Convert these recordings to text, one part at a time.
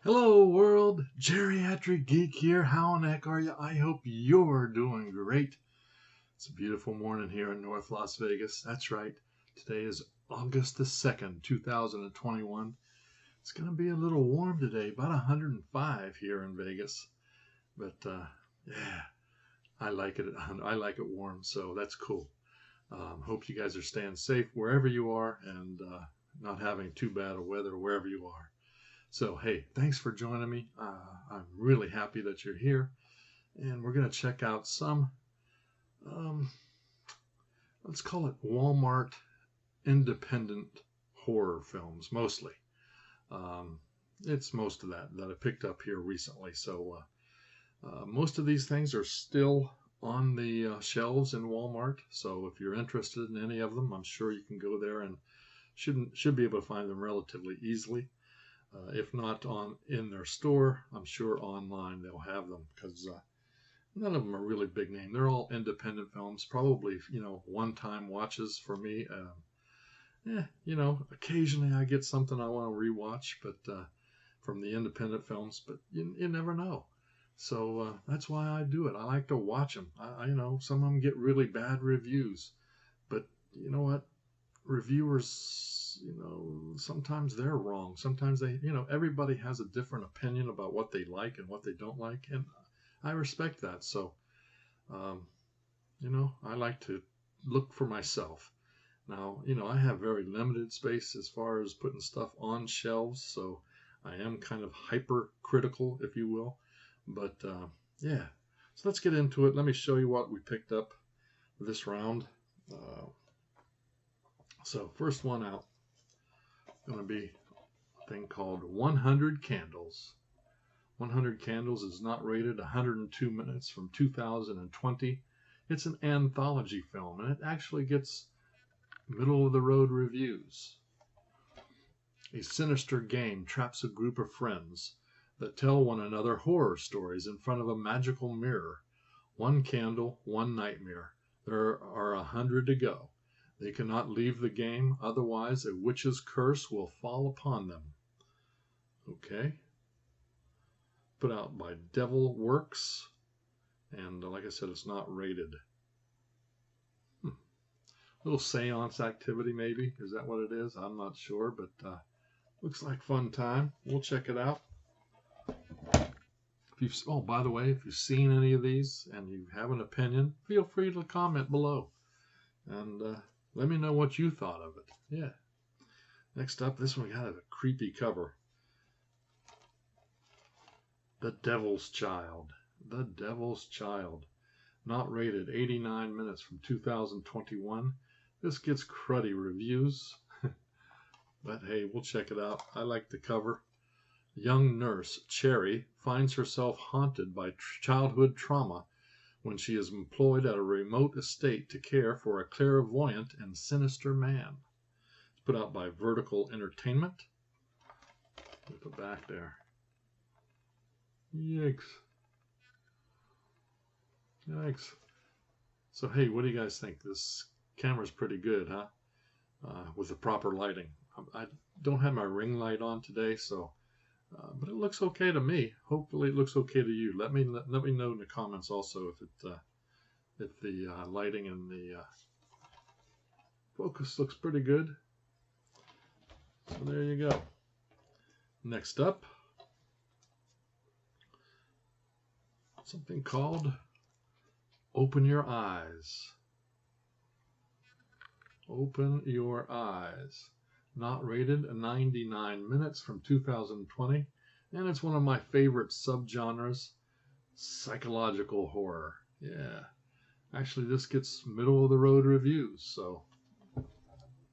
Hello world, Geriatric Geek here. How in the heck are you? I hope you're doing great. It's a beautiful morning here in North Las Vegas. That's right. Today is August the 2nd, 2021. It's going to be a little warm today, about 105 here in Vegas. But yeah, I like it. I like it warm, so that's cool. Hope you guys are staying safe wherever you are and not having too bad of weather wherever you are. So, hey, thanks for joining me. I'm really happy that you're here. And we're going to check out some, um, let's call it Walmart independent horror films, mostly. Um, it's most of that I picked up here recently. So, most of these things are still on the shelves in Walmart. So, if you're interested in any of them, I'm sure you can go there and should be able to find them relatively easily. If not in their store, I'm sure online they'll have them because none of them are really big name. They're all independent films, probably one-time watches for me. Occasionally I get something I want to rewatch, but from the independent films, but you never know. So that's why I do it. I like to watch them. Some of them get really bad reviews, but you know what? Reviewers, sometimes they're wrong. Sometimes everybody has a different opinion about what they like and what they don't like, and I respect that. So, um, I like to look for myself. Now, I have very limited space as far as putting stuff on shelves, so I am kind of hypercritical, if you will. But yeah, so let's get into it. Let me show you what we picked up this round. So first one out going to be a thing called 100 Candles. 100 Candles is not rated, 102 minutes from 2020. It's an anthology film, and it actually gets middle of the road reviews. A sinister game traps a group of friends that tell one another horror stories in front of a magical mirror. One candle, one nightmare. There are 100 to go. They cannot leave the game, otherwise a witch's curse will fall upon them. Okay. Put out by Devil Works. And like I said, it's not rated. Little seance activity maybe. Is that what it is? I'm not sure, but looks like fun time. We'll check it out. By the way, if you've seen any of these and you have an opinion, feel free to comment below. And let me know what you thought of it. Yeah. Next up, this one got a creepy cover. The Devil's Child. The Devil's Child. Not rated, 89 minutes from 2021. This gets cruddy reviews. But hey, we'll check it out. I like the cover. Young nurse Cherry finds herself haunted by childhood trauma when she is employed at a remote estate to care for a clairvoyant and sinister man. It's put out by Vertical Entertainment. Look at the back there. Yikes. Yikes. So hey, what do you guys think? This camera's pretty good, huh? With the proper lighting. I don't have my ring light on today, so but it looks okay to me. Hopefully it looks okay to you. Let me know in the comments also if the lighting and the focus looks pretty good. So there you go. Next up, something called Open Your Eyes. Open Your Eyes. Not rated, 99 minutes from 2020, and it's one of my favorite subgenres, psychological horror. Yeah, actually this gets middle of the road reviews, so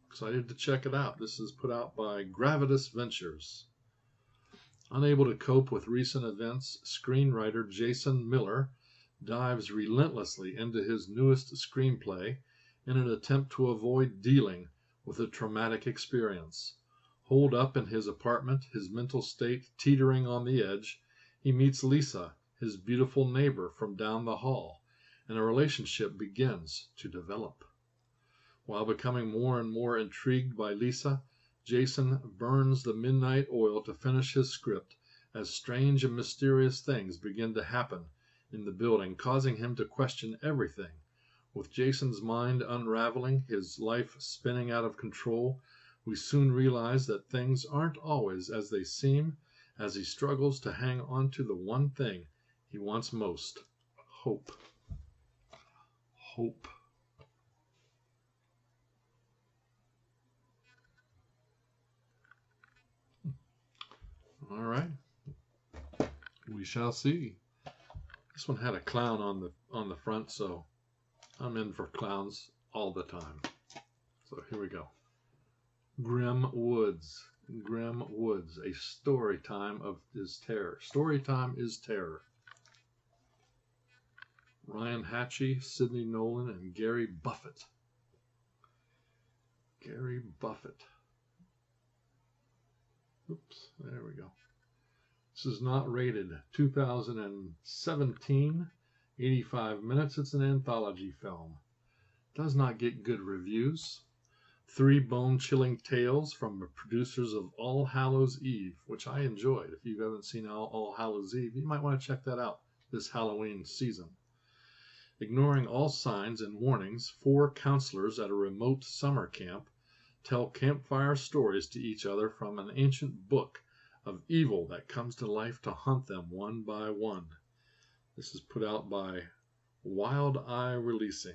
excited to check it out. This is put out by Gravitas Ventures. Unable to cope with recent events, screenwriter Jason Miller dives relentlessly into his newest screenplay in an attempt to avoid dealing with a traumatic experience. Holed up in his apartment, his mental state teetering on the edge, he meets Lisa, his beautiful neighbor from down the hall, and a relationship begins to develop. While becoming more and more intrigued by Lisa, Jason burns the midnight oil to finish his script as strange and mysterious things begin to happen in the building, causing him to question everything. With Jason's mind unraveling, his life spinning out of control, we soon realize that things aren't always as they seem as he struggles to hang on to the one thing he wants most: hope. Hope. All right. We shall see. This one had a clown on the front, so I'm in for clowns all the time. So here we go. Grim Woods. Grim Woods. A story time is terror. Story time is terror. Ryan Hatchie, Sidney Nolan, and Gary Buffett. Gary Buffett. Oops, there we go. This is not rated. 2017, 85 minutes. It's an anthology film. Does not get good reviews. 3 bone-chilling tales from the producers of All Hallows Eve, which I enjoyed. If you haven't seen All Hallows Eve, you might want to check that out this Halloween season. Ignoring all signs and warnings, 4 counselors at a remote summer camp tell campfire stories to each other from an ancient book of evil that comes to life to hunt them one by one. This is put out by Wild Eye Releasing.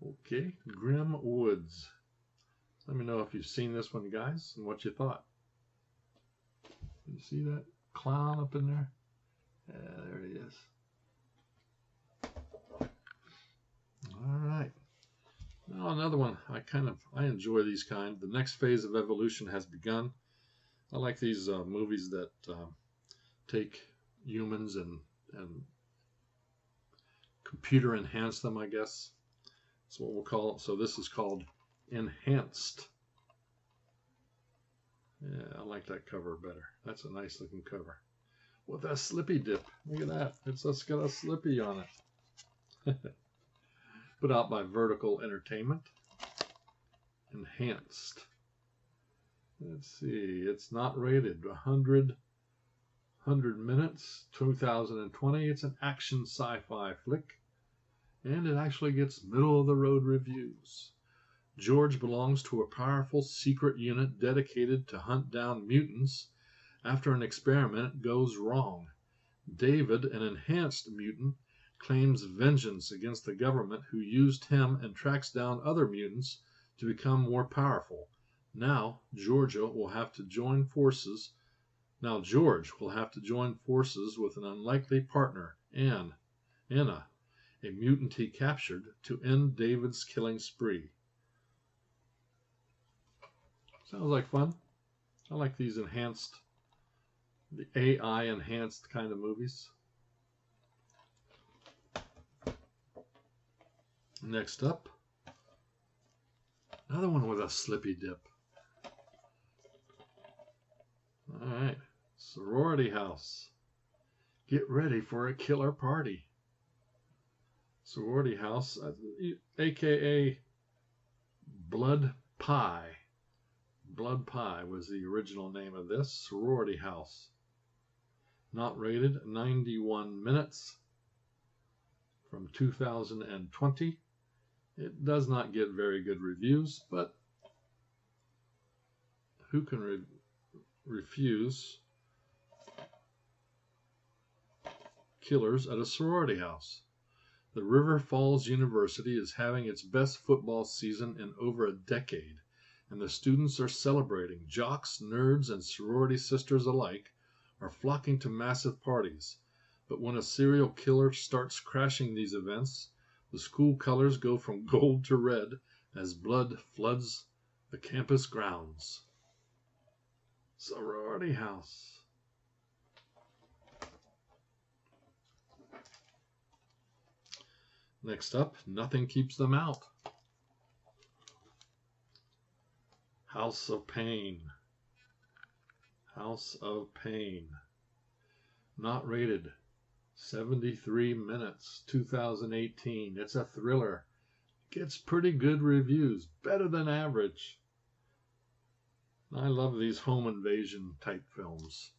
Okay, Grim Woods. Let me know if you've seen this one, guys, and what you thought. You see that clown up in there? Yeah, there he is. All right. Now another one. I enjoy these kind. The next phase of evolution has begun. I like these movies that take humans and computer enhance them, I guess. That's what we'll call it. So this is called Enhanced. Yeah, I like that cover better. That's a nice looking cover. With a slippy dip. Look at that. It's got a slippy on it. Put out by Vertical Entertainment. Enhanced. Let's see. It's not rated. 100 minutes. 2020. It's an action sci-fi flick. And it actually gets middle-of-the-road reviews. George belongs to a powerful secret unit dedicated to hunt down mutants after an experiment goes wrong. David, an enhanced mutant, claims vengeance against the government who used him and tracks down other mutants to become more powerful. Now, George will have to join forces with an unlikely partner, Anna, a mutant he captured, to end David's killing spree. Sounds like fun. I like these the AI enhanced kind of movies. Next up, another one with a slippy dip. All right, Sorority House. Get ready for a killer party. Sorority House, aka Blood Pie. Blood Pie was the original name of this. Sorority House. Not rated. 91 minutes from 2020. It does not get very good reviews, but who can refuse killers at a sorority house? The River Falls University is having its best football season in over a decade, and the students are celebrating. Jocks, nerds, and sorority sisters alike are flocking to massive parties. But when a serial killer starts crashing these events, the school colors go from gold to red as blood floods the campus grounds. Sorority House. Next up, Nothing Keeps Them Out. House of Pain. House of Pain. Not rated. 73 minutes, 2018. It's a thriller. Gets pretty good reviews, better than average. I love these home invasion type films.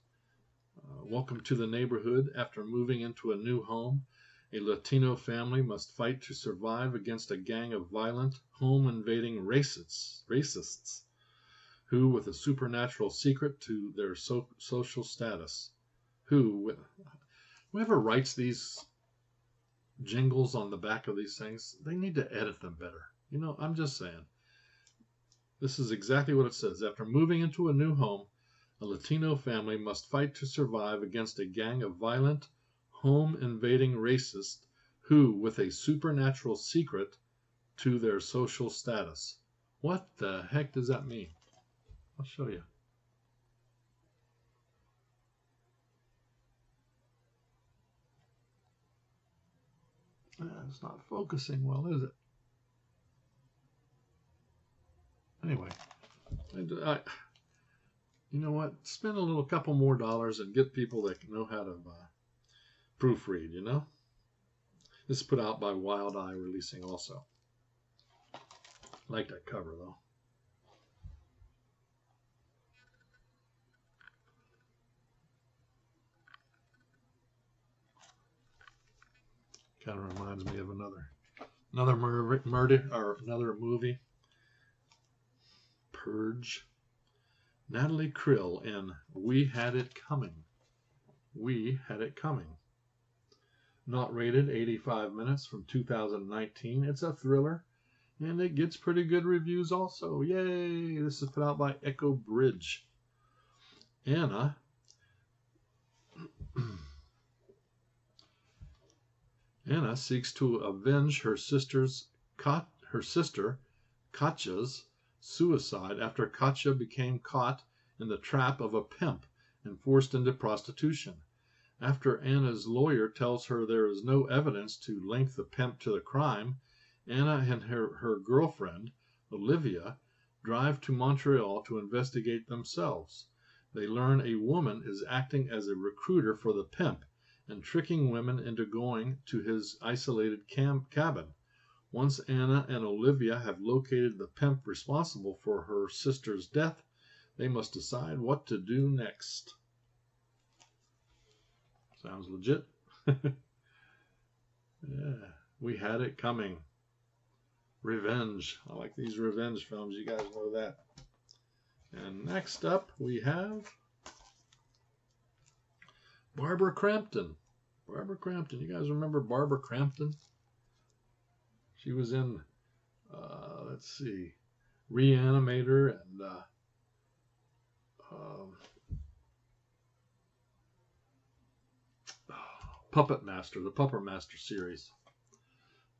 Welcome to the neighborhood. After moving into a new home, a Latino family must fight to survive against a gang of violent, home invading racists who, with a supernatural secret to their social status, whoever writes these jingles on the back of these things, they need to edit them better. You know, I'm just saying. This is exactly what it says. After moving into a new home, a Latino family must fight to survive against a gang of violent, home invading racists who, with a supernatural secret to their social status. What the heck does that mean? I'll show you. It's not focusing well, is it? Anyway, you know what? Spend a little couple more dollars and get people that know how to proofread, you know? This is put out by Wild Eye Releasing also. I like that cover, though. Kind of reminds me of another murder or another movie. Purge. Natalie Krill in We Had It Coming. We Had It Coming. Not rated, 85 minutes from 2019. It's a thriller, and it gets pretty good reviews also. Yay! This is put out by Echo Bridge. Anna seeks to avenge her sister Katja's suicide after Katja became caught in the trap of a pimp and forced into prostitution. After Anna's lawyer tells her there is no evidence to link the pimp to the crime, Anna and her girlfriend, Olivia, drive to Montreal to investigate themselves. They learn a woman is acting as a recruiter for the pimp and tricking women into going to his isolated cabin. Once Anna and Olivia have located the pimp responsible for her sister's death, they must decide what to do next. Sounds legit. Yeah, We Had It Coming. Revenge. I like these revenge films. You guys know that. And next up, we have Barbara Crampton. Barbara Crampton. You guys remember Barbara Crampton? She was in, let's see, Reanimator and Puppet Master, the Puppet Master series.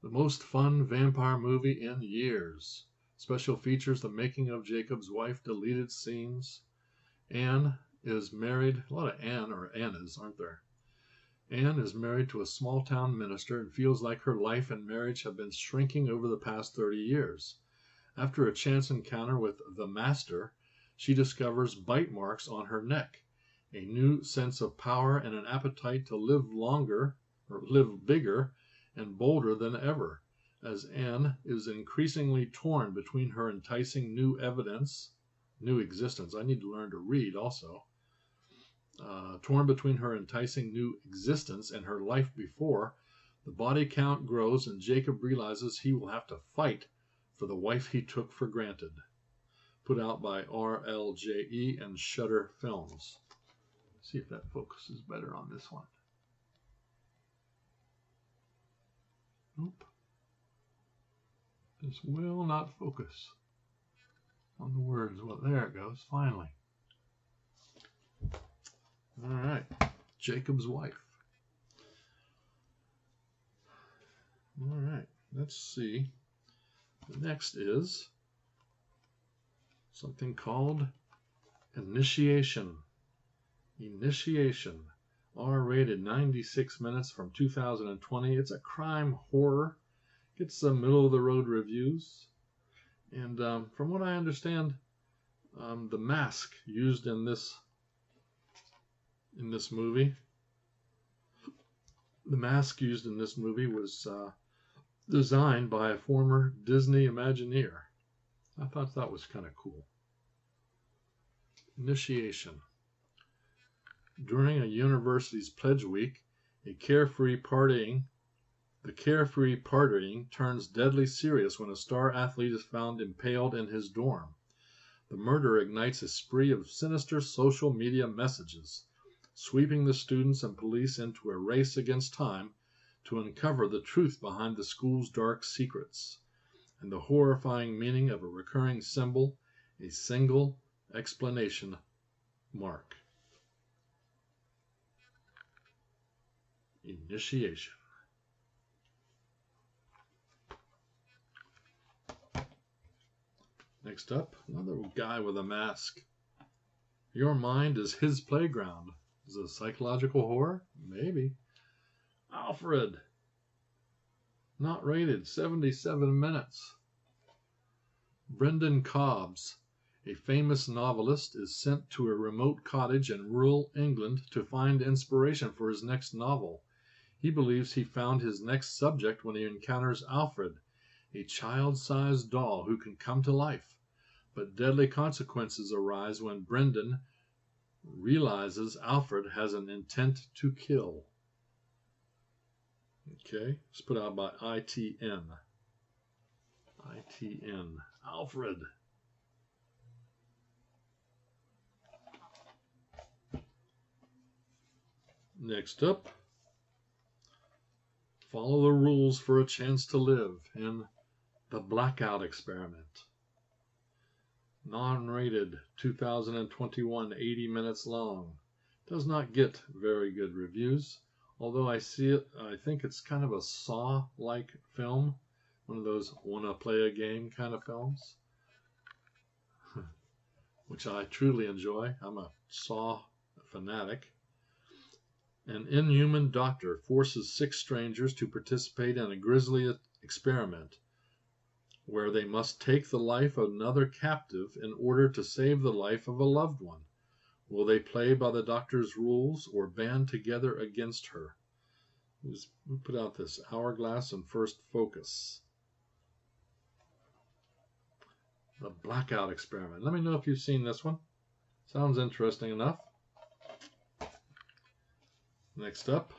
The most fun vampire movie in years. Special features the making of Jacob's wife, deleted scenes. Anne is married. A lot of Anne or Annas, aren't there? Anne is married to a small-town minister and feels like her life and marriage have been shrinking over the past 30 years. After a chance encounter with the master, she discovers bite marks on her neck, a new sense of power and an appetite to live longer, or live bigger and bolder than ever, as Anne is increasingly torn between her enticing new existence. I need to learn to read also. Torn between her enticing new existence and her life before, the body count grows and Jacob realizes he will have to fight for the wife he took for granted. Put out by RLJE and Shudder Films. See if that focuses better on this one. Nope. This will not focus on the words. Well, there it goes, finally. All right, Jacob's wife. All right, let's see. The next is something called Initiation. Initiation. R-rated, 96 minutes from 2020. It's a crime horror. Gets some middle-of-the-road reviews. And from what I understand, the mask used in this movie, was designed by a former Disney Imagineer. I thought that was kind of cool. Initiation. During a university's pledge week, the carefree partying turns deadly serious when a star athlete is found impaled in his dorm. The murder ignites a spree of sinister social media messages, sweeping the students and police into a race against time to uncover the truth behind the school's dark secrets and the horrifying meaning of a recurring symbol, a single explanation mark. Initiation. Next up, another guy with a mask. Your mind is his playground. Is it a psychological horror? Maybe. Alfred. Not rated, 77 minutes. Brendan Cobbs, a famous novelist, is sent to a remote cottage in rural England to find inspiration for his next novel. He believes he found his next subject when he encounters Alfred, a child-sized doll who can come to life. But deadly consequences arise when Brendan realizes Alfred has an intent to kill. Okay, it's put out by ITN. ITN. Alfred. Next up, follow the rules for a chance to live in the Blackout Experiment. Non-rated, 2021, 80 minutes long. Does not get very good reviews, although I think it's kind of a Saw-like film, one of those wanna play a game kind of films, which I truly enjoy. I'm a Saw fanatic. An inhuman doctor forces 6 strangers to participate in a grisly experiment where they must take the life of another captive in order to save the life of a loved one. Will they play by the doctor's rules or band together against her? We put out this Hourglass and First Focus. The Blackout Experiment. Let me know if you've seen this one. Sounds interesting enough. Next up,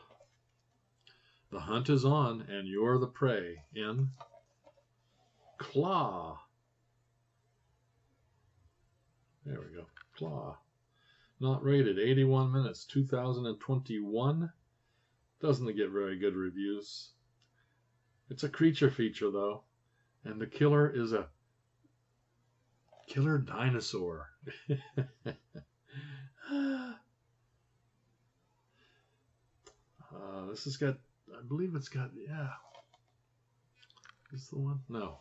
the hunt is on and you're the prey in Claw. There we go. Claw. Not rated, 81 minutes, 2021. Doesn't get very good reviews. It's a creature feature though, and the killer is a killer dinosaur. This has got, I believe it's got, yeah. Is this the one? No.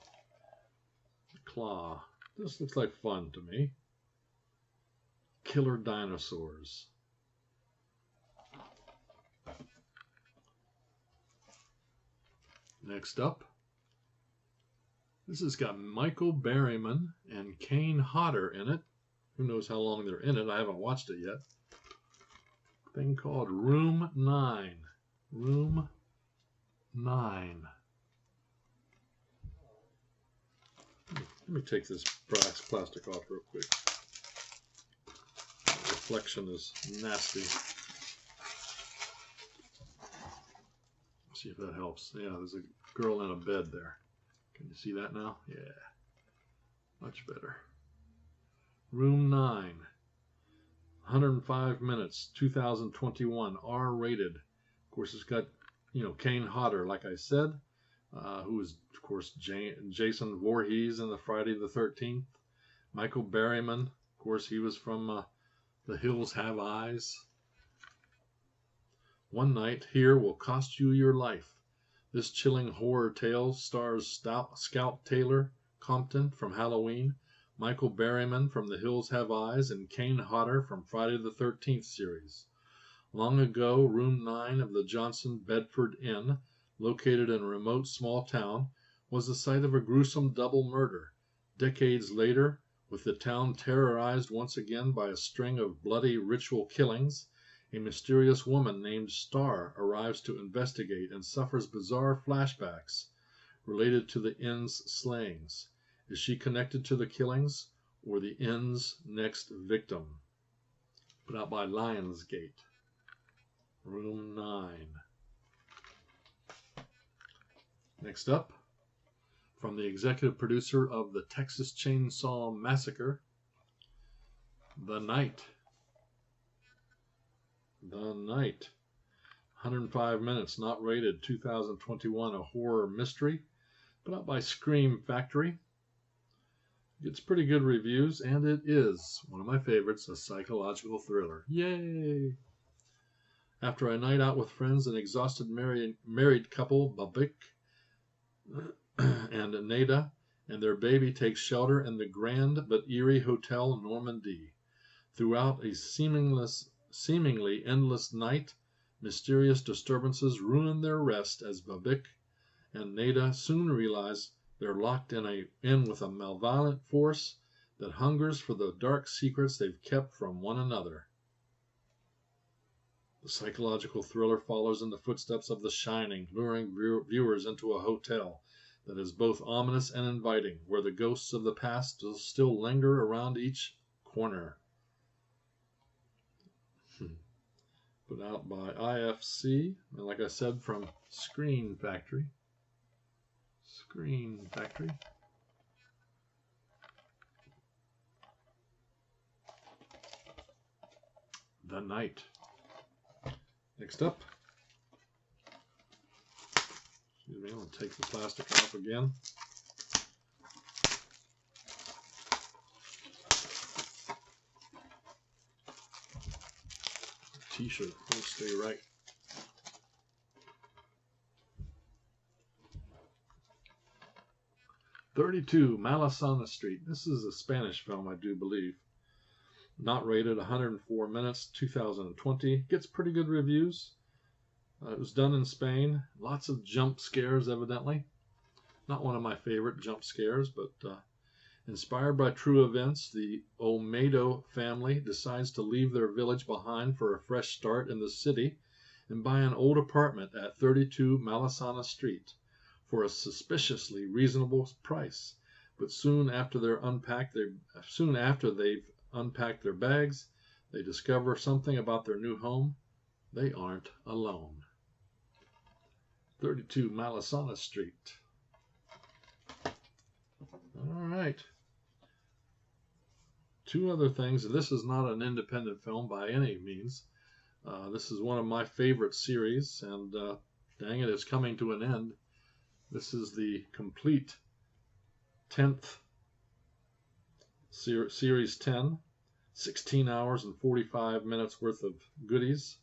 Claw. This looks like fun to me. Killer dinosaurs. Next up, this has got Michael Berryman and Kane Hodder in it. Who knows how long they're in it? I haven't watched it yet. Thing called Room 9. Room 9. Let me take this brass plastic off real quick. The reflection is nasty. See if that helps. Yeah, there's a girl in a bed there. Can you see that now? Yeah, much better. Room 9, 105 minutes, 2021, R-rated. Of course, it's got, Kane Hodder, like I said, who is, of course, Jason Voorhees in the Friday the 13th. Michael Berryman, of course, he was from The Hills Have Eyes. One Night Here Will Cost You Your Life. This chilling horror tale stars Scout Taylor Compton from Halloween, Michael Berryman from The Hills Have Eyes, and Kane Hodder from Friday the 13th series. Long ago, Room 9 of the Johnson Bedford Inn, located in a remote small town, was the site of a gruesome double murder. Decades later, with the town terrorized once again by a string of bloody ritual killings, a mysterious woman named Star arrives to investigate and suffers bizarre flashbacks related to the inn's slayings. Is she connected to the killings or the inn's next victim? put out by Lionsgate. Room 9. Next up, from the executive producer of the Texas Chainsaw Massacre, The Night. The Night. 105 minutes, not rated, 2021, a horror mystery, put out by Scream Factory. Gets pretty good reviews, and it is one of my favorites, a psychological thriller. Yay! After a night out with friends, an exhausted married couple, Babik and Neda, and their baby take shelter in the grand but eerie Hotel Normandy. Throughout a seemingly endless night, mysterious disturbances ruin their rest as Babik and Neda soon realize they're locked in with a malevolent force that hungers for the dark secrets they've kept from one another. The psychological thriller follows in the footsteps of The Shining, luring viewers into a hotel that is both ominous and inviting, where the ghosts of the past still linger around each corner. Put out by IFC, and like I said, from Screen Factory. Screen Factory. The Night. Next up. Excuse me, I'm going to take the plastic off again. T-shirt won't stay right. "32 Malasana Street." This is a Spanish film, I do believe. Not rated, 104 minutes, 2020. Gets pretty good reviews. It was done in Spain. Lots of jump scares, evidently. Not one of my favorite jump scares, but inspired by true events, the Olmedo family decides to leave their village behind for a fresh start in the city and buy an old apartment at 32 Malasana Street for a suspiciously reasonable price. But soon after they've unpacked their bags, they discover something about their new home. They aren't alone. 32 Malasana Street. All right. Two other things. This is not an independent film by any means. This is one of my favorite series, and dang it, it's coming to an end. This is the complete 10th series 10, 16 hours and 45 minutes worth of goodies,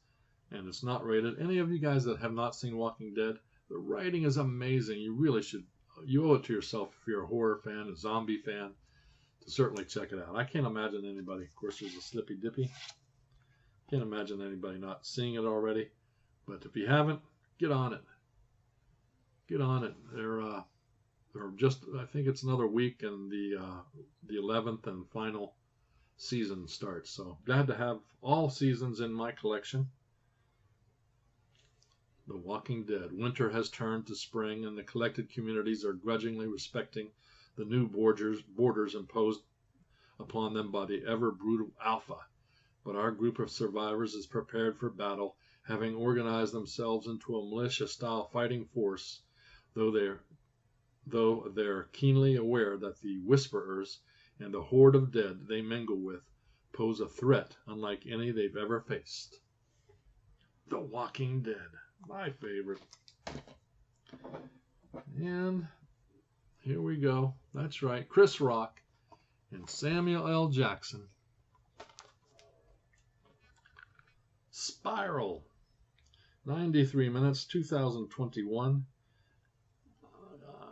and it's not rated. Any of you guys that have not seen Walking Dead, the writing is amazing. You really should. You owe it to yourself if you're a horror fan, a zombie fan, to certainly check it out. I can't imagine anybody. Of course, there's a Slippy Dippy. Can't imagine anybody not seeing it already. But if you haven't, get on it. Get on it. They're just, I think it's another week, and the 11th and final season starts. So glad to have all seasons in my collection. The Walking Dead. Winter has turned to spring, and the collected communities are grudgingly respecting the new borders imposed upon them by the ever-brutal Alpha. But our group of survivors is prepared for battle, having organized themselves into a militia-style fighting force, though they're keenly aware that the Whisperers and the horde of dead they mingle with pose a threat unlike any they've ever faced. The Walking Dead. My favorite. And here we go. That's right. Chris Rock and Samuel L. Jackson. Spiral. 93 minutes, 2021.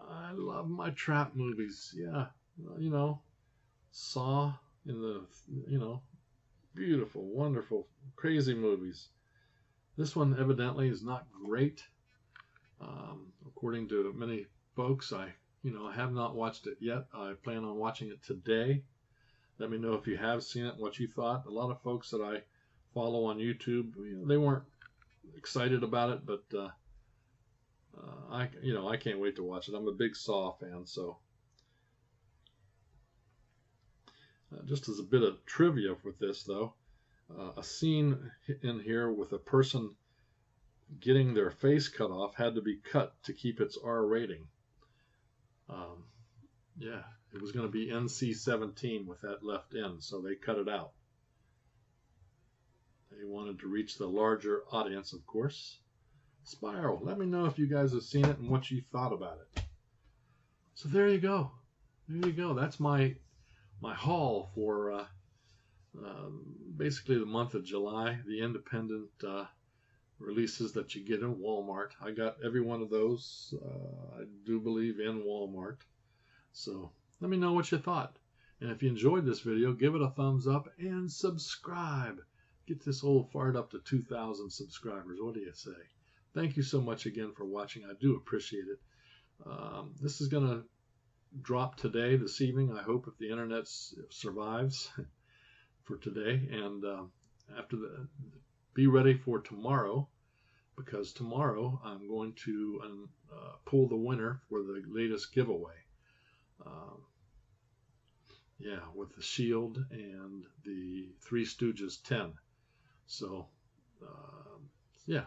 I love my trap movies. Yeah. You know, Saw in the, beautiful, wonderful, crazy movies. This one evidently is not great. According to many folks, I have not watched it yet. I plan on watching it today. Let me know if you have seen it and what you thought. A lot of folks that I follow on YouTube, they weren't excited about it, but I can't wait to watch it. I'm a big Saw fan, so just as a bit of trivia with this, though, a scene in here with a person getting their face cut off had to be cut to keep its R rating. Um, yeah, it was going to be NC-17 with that left end, so they cut it out. They wanted to reach the larger audience, of course. Spiral. Let me know if you guys have seen it and what you thought about it. So there you go. There you go. That's my haul for basically the month of July, the independent releases that you get in Walmart. I got every one of those, I do believe, in Walmart. So let me know what you thought. And if you enjoyed this video, give it a thumbs up and subscribe. Get this old fart up to 2,000 subscribers. What do you say? Thank you so much again for watching. I do appreciate it. This is going to drop today, this evening, I hope, if the internet survives for today. And after be ready for tomorrow, because tomorrow I'm going to pull the winner for the latest giveaway. Yeah, with the Shield and the Three Stooges 10. So, yeah,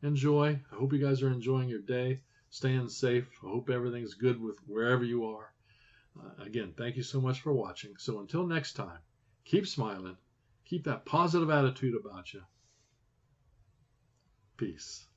enjoy. I hope you guys are enjoying your day, staying safe. I hope everything's good with wherever you are. Again, thank you so much for watching. So until next time, keep smiling. Keep that positive attitude about you. Peace.